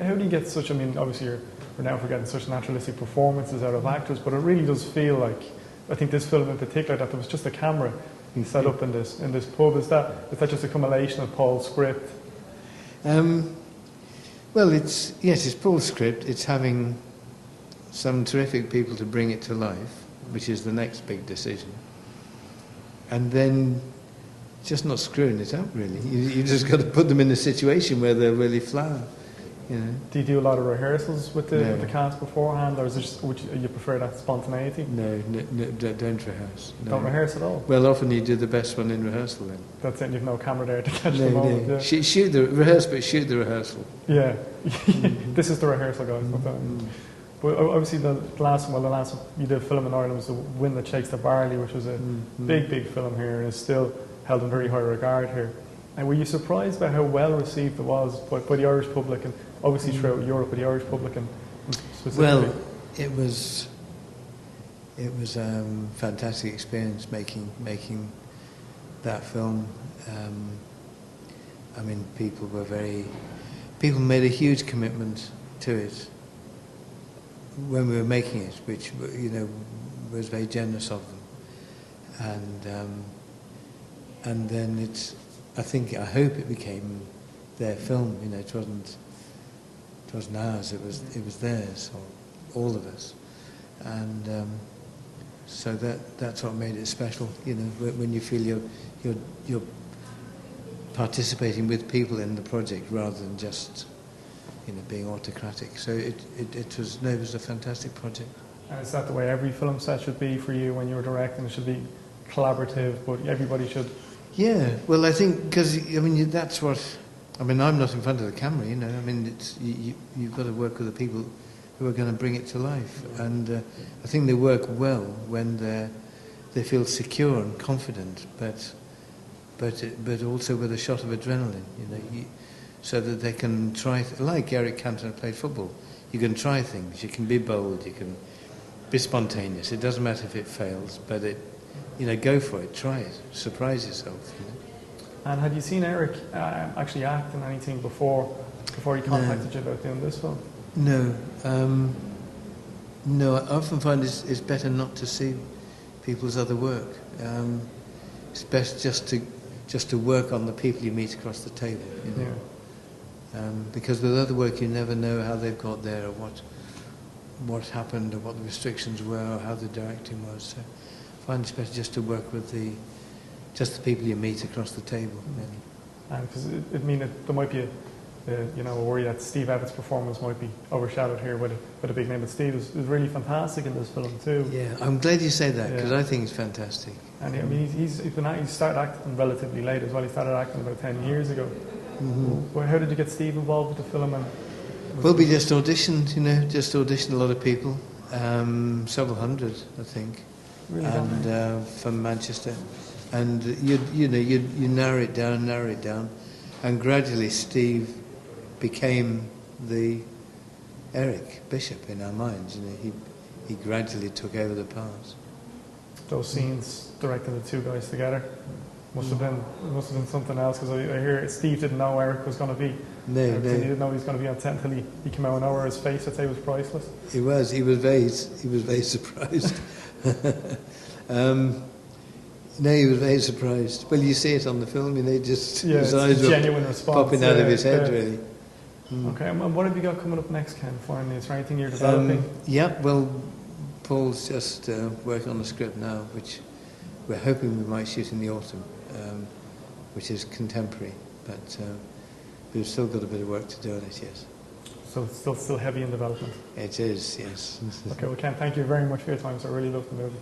how do you get such? I mean, obviously we're now getting such naturalistic performances out of actors, but it really does feel like, I think this film in particular, that there was just a camera set up in this pub. Is that just a accumulation of Paul's script? Well, it's Paul's script. It's having some terrific people to bring it to life, which is the next big decision, and then just not screwing it up. Really, you just got to put them in a situation where they'll really flower. You know. Do you do a lot of rehearsals with the cast beforehand, or is it just, would you prefer that spontaneity? No, don't rehearse. No. Don't rehearse at all? Well, often you do the best one in rehearsal then. That's it, you've no camera there to catch the moment. No. Yeah. Shoot the rehearse, but shoot the rehearsal. Yeah. This is the rehearsal, guys. But obviously the last one you did a film in Ireland was The Wind That Shakes the Barley, which was a big film here, and is still held in very high regard here. And were you surprised by how well received it was by the Irish public, and obviously throughout Europe, but the Irish public and specifically? Well, it was a fantastic experience making that film. I mean, people made a huge commitment to it when we were making it, which, you know, was very generous of them. And then I hope it became their film. You know, it wasn't ours. It was theirs, or all of us. And so that's what made it special. You know, when you feel you're participating with people in the project rather than just, you know, being autocratic. So it was a fantastic project. And is that the way every film set should be for you when you're directing? It should be collaborative, but everybody should. Yeah, well, I think because that's what. I mean, I'm not in front of the camera, you know. I mean, you've got to work with the people who are going to bring it to life, and I think they work well when they feel secure and confident, but also with a shot of adrenaline, you know, so that they can try. Like Eric Cantona played football, you can try things, you can be bold, you can be spontaneous. It doesn't matter if it fails, but you know, go for it, try it, surprise yourself. You know? And had you seen Eric actually act in anything before he contacted you about doing this film? No. No, I often find it's better not to see people's other work. It's best just to work on the people you meet across the table. You know? Yeah. Because with other work you never know how they've got there, or what happened, or what the restrictions were, or how the directing was. So I find it's better just to work with the people you meet across the table. Really. Because there might be a worry that Steve Evans' performance might be overshadowed here with a big name, but Steve is really fantastic in this film too. Yeah, I'm glad you say that, because I think he's fantastic. And I mean, he started acting relatively late as well. He started acting about 10 years ago. Mm-hmm. Well, how did you get Steve involved with the film? Well, we just auditioned, a lot of people, several hundred, I think, really, and from Manchester. And you narrow it down, and gradually Steve became the Eric Bishop in our minds. You know, he gradually took over the part. Those scenes directing the two guys together must have been something else, because I hear Steve didn't know Eric was going to be. No. He didn't know he was going to be on set until he came out and over his face. I'd say was priceless. He was very surprised. No, he was very surprised. Well, you see it on the film, his eyes were genuine response, popping out of his head, really. Okay, and what have you got coming up next, Ken, finally? Is there anything you're developing? Yeah, well, Paul's just working on the script now, which we're hoping we might shoot in the autumn, which is contemporary, but we've still got a bit of work to do on it, yes. So it's still heavy in development? It is, yes. Okay, well, Ken, thank you very much for your time, so I really loved the movie.